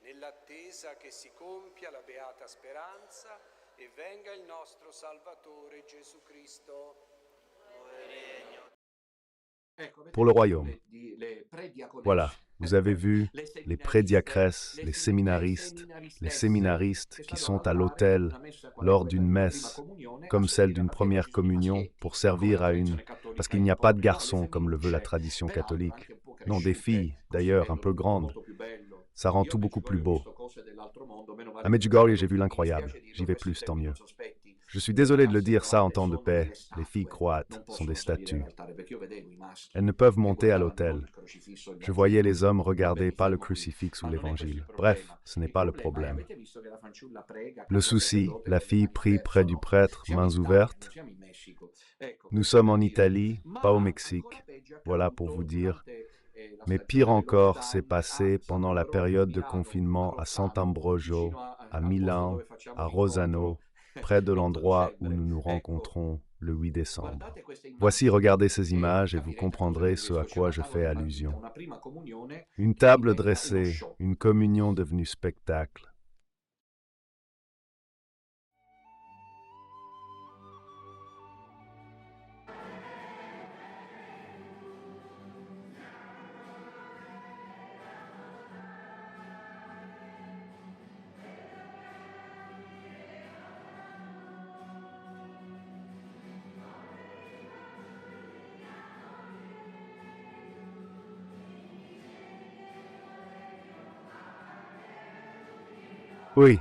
nell'attesa che si compia la beata speranza e venga il nostro Salvatore Gesù Cristo. Pour le royaume. Voilà, vous avez vu les prédiacresses, les séminaristes qui sont à l'autel lors d'une messe, comme celle d'une première communion, pour servir à une... Parce qu'il n'y a pas de garçons comme le veut la tradition catholique. Non, des filles, d'ailleurs, un peu grandes. Ça rend tout beaucoup plus beau. À Medjugorje, j'ai vu l'incroyable. J'y vais plus, tant mieux. Je suis désolé de le dire ça en temps de paix, les filles croates sont des statues. Elles ne peuvent monter à l'autel. Je voyais les hommes regarder pas le crucifix ou l'évangile. Bref, ce n'est pas le problème. Le souci, la fille prie près du prêtre, mains ouvertes. Nous sommes en Italie, pas au Mexique. Voilà pour vous dire. Mais pire encore, c'est passé pendant la période de confinement à Sant'Ambrogio, à Milan, à Rosano, près de l'endroit où nous nous rencontrons le 8 décembre. Voici, regardez ces images et vous comprendrez ce à quoi je fais allusion. Une table dressée, une communion devenue spectacle. Oui,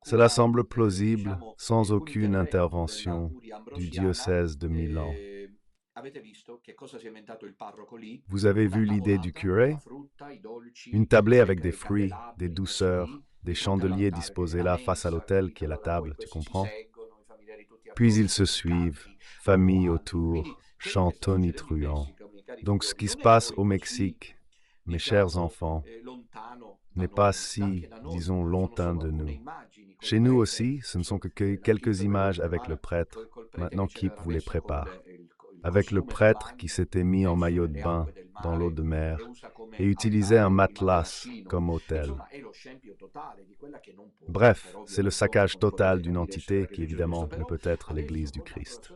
cela semble plausible sans aucune intervention du diocèse de Milan. Vous avez vu l'idée du curé? Une tablée avec des fruits, des douceurs, des chandeliers disposés là face à l'autel qui est la table, tu comprends? Puis ils se suivent, famille autour, chants tonitruants. Donc ce qui se passe au Mexique, mes chers enfants, n'est pas si, disons, lointain de nous. Chez nous aussi, ce ne sont que quelques images avec le prêtre. Maintenant, Kip vous les prépare. Avec le prêtre qui s'était mis en maillot de bain dans l'eau de mer et utilisait un matelas comme autel. Bref, c'est le saccage total d'une entité qui évidemment ne peut être l'Église du Christ.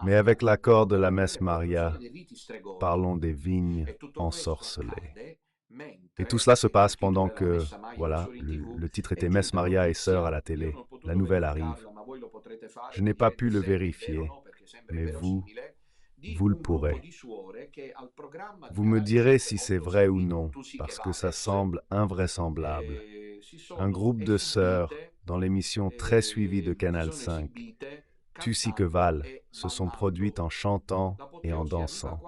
Mais avec l'accord de la messe Maria, parlons des vignes ensorcelées. Et tout cela se passe pendant que, voilà, le titre était Messe Maria et Sœurs à la télé. La nouvelle arrive. Je n'ai pas pu le vérifier, mais vous le pourrez. Vous me direz si c'est vrai ou non, parce que ça semble invraisemblable. Un groupe de sœurs, dans l'émission très suivie de Canal 5, Tu si que Val, se sont produites en chantant et en dansant.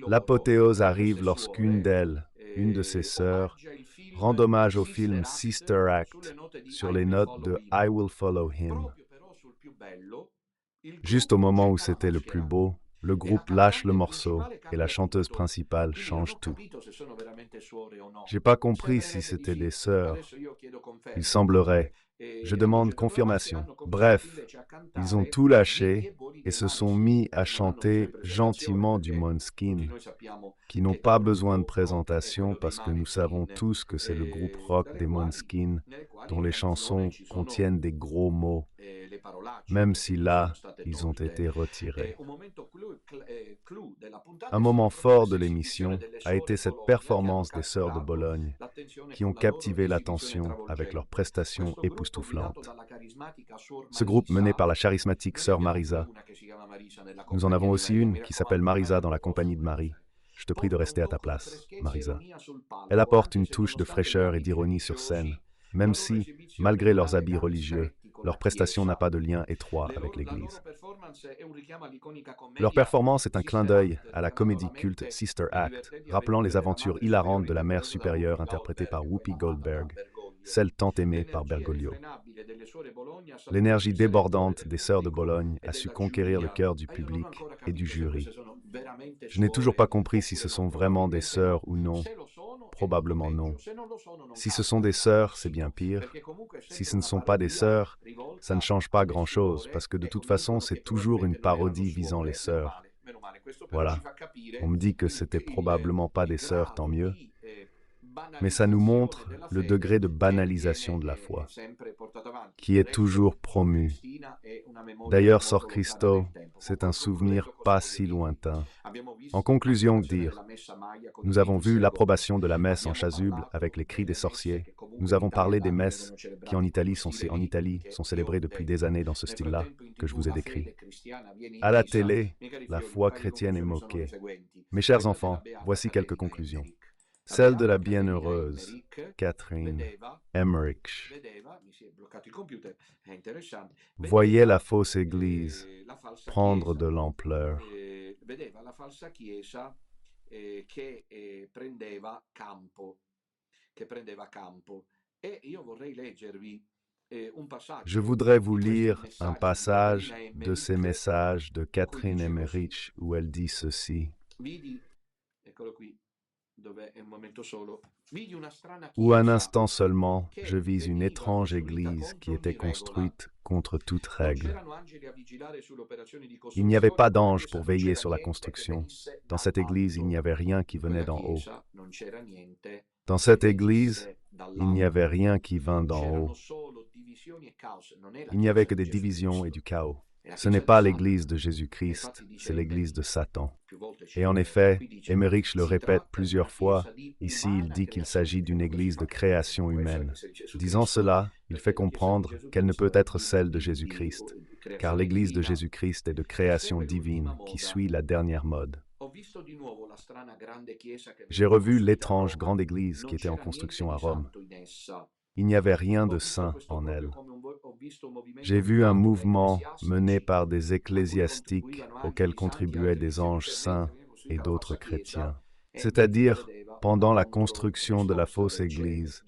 L'apothéose arrive lorsqu'une d'elles, une de ses sœurs, rend hommage au film Sister Act sur les notes de I Will Follow Him. Juste au moment où c'était le plus beau, le groupe lâche le morceau et la chanteuse principale change tout. J'ai pas compris si c'était des sœurs. Il semblerait. Je demande confirmation. Bref, ils ont tout lâché et se sont mis à chanter gentiment du Måneskin, qui n'ont pas besoin de présentation parce que nous savons tous que c'est le groupe rock des Måneskin dont les chansons contiennent des gros mots, même si là, ils ont été retirés. Un moment fort de l'émission a été cette performance des Sœurs de Bologne, qui ont captivé l'attention avec leurs prestations époustouflantes. Ce groupe mené par la charismatique Sœur Marisa, nous en avons aussi une qui s'appelle Marisa dans la compagnie de Marie. Je te prie de rester à ta place, Marisa. Elle apporte une touche de fraîcheur et d'ironie sur scène, même si, malgré leurs habits religieux, leur prestation n'a pas de lien étroit avec l'Église. Leur performance est un clin d'œil à la comédie culte Sister Act, rappelant les aventures hilarantes de la mère supérieure interprétée par Whoopi Goldberg, celle tant aimée par Bergoglio. L'énergie débordante des Sœurs de Bologne a su conquérir le cœur du public et du jury. Je n'ai toujours pas compris si ce sont vraiment des sœurs ou non. Probablement non. Si ce sont des sœurs, c'est bien pire. Si ce ne sont pas des sœurs, ça ne change pas grand-chose, parce que de toute façon, c'est toujours une parodie visant les sœurs. Voilà. On me dit que c'était probablement pas des sœurs, tant mieux. Mais ça nous montre le degré de banalisation de la foi, qui est toujours promu. D'ailleurs, Sor Christo, c'est un souvenir pas si lointain. En conclusion, dire, nous avons vu l'approbation de la messe en chasuble avec les cris des sorciers. Nous avons parlé des messes qui en Italie sont célébrées depuis des années dans ce style-là que je vous ai décrit. À la télé, la foi chrétienne est moquée. Mes chers enfants, voici quelques conclusions. Celle de la bienheureuse Catherine Emmerich voyait la fausse église prendre de l'ampleur. che prendeva campo. E io vorrei leggervi Je voudrais vous lire un passage de ces messages de Catherine Emmerich où elle dit ceci. Où un instant seulement, je vis une étrange église qui était construite contre toute règle. Il n'y avait pas d'ange pour veiller sur la construction. Dans cette église, il n'y avait rien qui venait d'en haut. Dans cette église, il n'y avait rien qui vint d'en haut. Il n'y avait que des divisions et du chaos. Ce n'est pas l'église de Jésus-Christ, c'est l'église de Satan. Et en effet, Emmerich le répète plusieurs fois, ici il dit qu'il s'agit d'une église de création humaine. Disant cela, il fait comprendre qu'elle ne peut être celle de Jésus-Christ, car l'église de Jésus-Christ est de création divine qui suit la dernière mode. J'ai revu l'étrange grande église qui était en construction à Rome. Il n'y avait rien de saint en elle. J'ai vu un mouvement mené par des ecclésiastiques auxquels contribuaient des anges saints et d'autres chrétiens. C'est-à-dire, pendant la construction de la fausse église,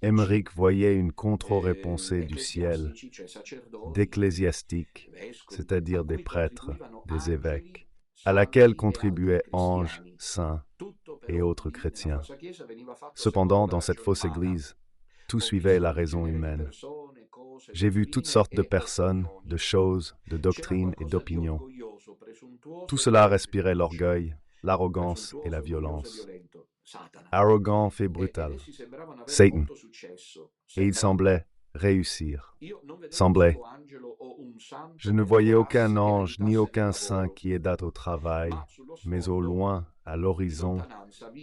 Emmerich voyait une contre-réponsée du ciel, d'ecclésiastiques, c'est-à-dire des prêtres, des évêques, à laquelle contribuaient anges, saints et autres chrétiens. Cependant, dans cette fausse église, tout suivait la raison humaine. J'ai vu toutes sortes de personnes, de choses, de doctrines et d'opinions. Tout cela respirait l'orgueil, l'arrogance et la violence. Arrogant et brutal. Satan. Et il semblait réussir. Je ne voyais aucun ange ni aucun saint qui aidât au travail, mais au loin, à l'horizon,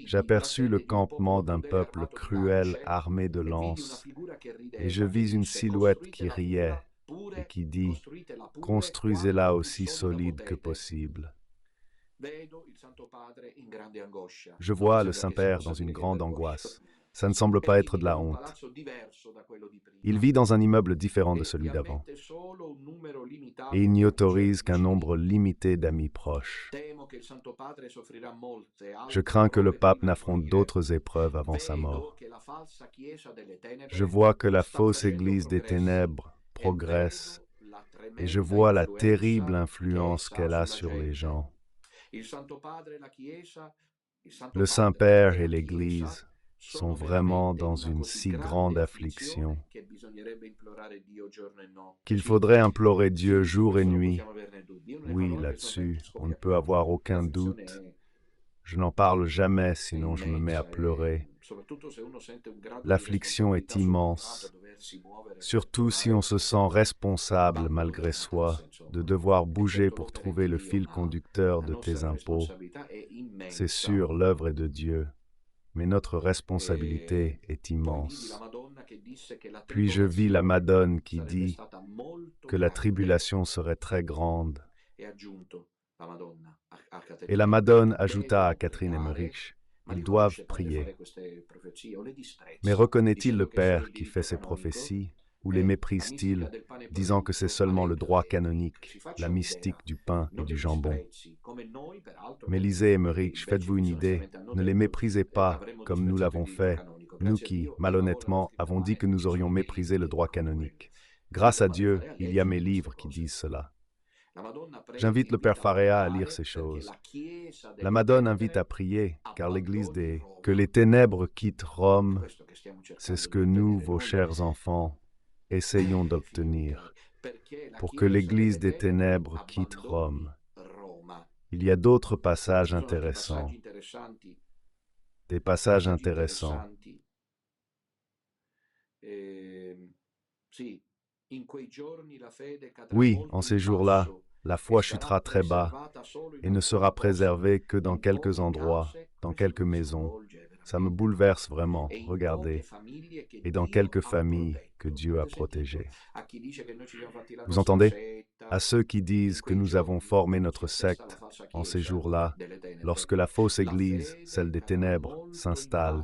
j'aperçus le campement d'un peuple cruel armé de lances, et je vis une silhouette qui riait et qui dit « Construisez-la aussi solide que possible ». Je vois le Saint-Père dans une grande angoisse. Ça ne semble pas être de la honte. Il vit dans un immeuble différent de celui d'avant. Et il n'y autorise qu'un nombre limité d'amis proches. Je crains que le pape n'affronte d'autres épreuves avant sa mort. Je vois que la fausse église des ténèbres progresse et je vois la terrible influence qu'elle a sur les gens. Le Saint-Père et l'Église sont vraiment dans une si grande affliction qu'il faudrait implorer Dieu jour et nuit. Oui, là-dessus, on ne peut avoir aucun doute. Je n'en parle jamais, sinon je me mets à pleurer. L'affliction est immense, surtout si on se sent responsable malgré soi de devoir bouger pour trouver le fil conducteur de tes impôts. C'est sûr, l'œuvre est de Dieu, mais notre responsabilité est immense. Puis je vis la Madone qui dit que la tribulation serait très grande. Et la Madone ajouta à Catherine Emmerich, ils doivent prier. Mais reconnaît-il le Père qui fait ces prophéties, ou les méprise-t-il, disant que c'est seulement le droit canonique, la mystique du pain et du jambon? Mais lisez Emmerich, faites-vous une idée, ne les méprisez pas comme nous l'avons fait, nous qui, malhonnêtement, avons dit que nous aurions méprisé le droit canonique. Grâce à Dieu, il y a mes livres qui disent cela. J'invite le Père Faréa à lire ces choses. La Madone invite à prier, car l'Église des... Que les ténèbres quittent Rome, c'est ce que nous, vos chers enfants, essayons d'obtenir, pour que l'Église des ténèbres quitte Rome. Il y a d'autres passages intéressants. Des passages intéressants. Oui, en ces jours-là, la foi chutera très bas et ne sera préservée que dans quelques endroits, dans quelques maisons. Ça me bouleverse vraiment, regardez, et dans quelques familles que Dieu a protégées. Vous entendez? À ceux qui disent que nous avons formé notre secte en ces jours-là, lorsque la fausse Église, celle des ténèbres, s'installe,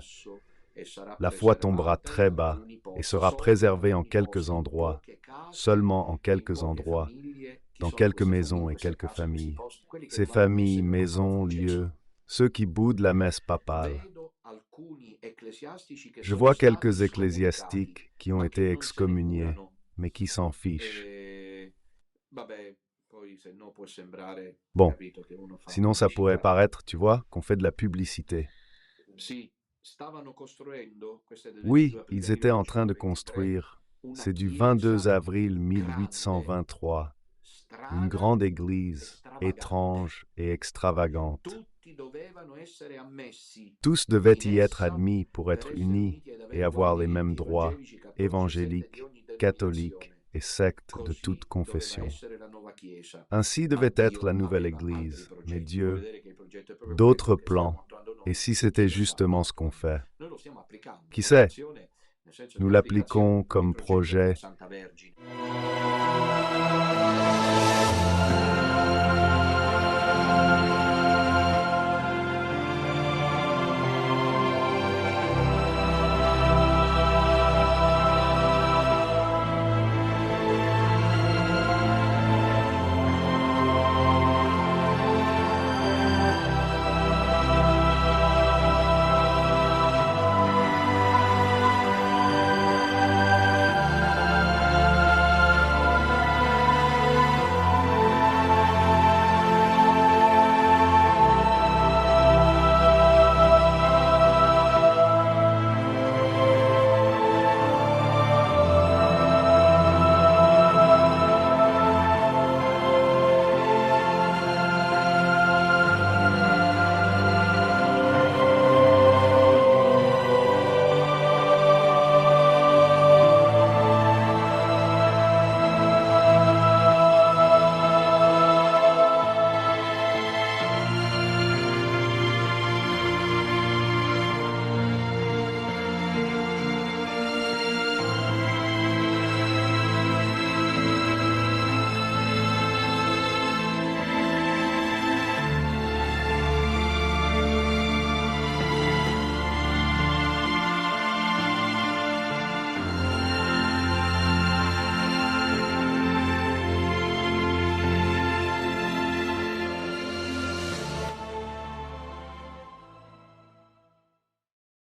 la foi tombera très bas et sera préservée en quelques endroits, seulement en quelques endroits, dans quelques maisons et quelques familles. Ces familles, maisons, lieux, ceux qui boudent la messe papale. Je vois quelques ecclésiastiques qui ont été excommuniés, mais qui s'en fichent. Bon, sinon ça pourrait paraître, tu vois, qu'on fait de la publicité. Oui, ils étaient en train de construire, c'est du 22 avril 1823, une grande église, étrange et extravagante. Tous devaient y être admis pour être unis et avoir les mêmes droits, évangéliques, catholiques et sectes de toute confession. Ainsi devait être la nouvelle Église, mais Dieu, d'autres plans. Et si c'était justement ce qu'on fait? Qui sait? Nous l'appliquons comme projet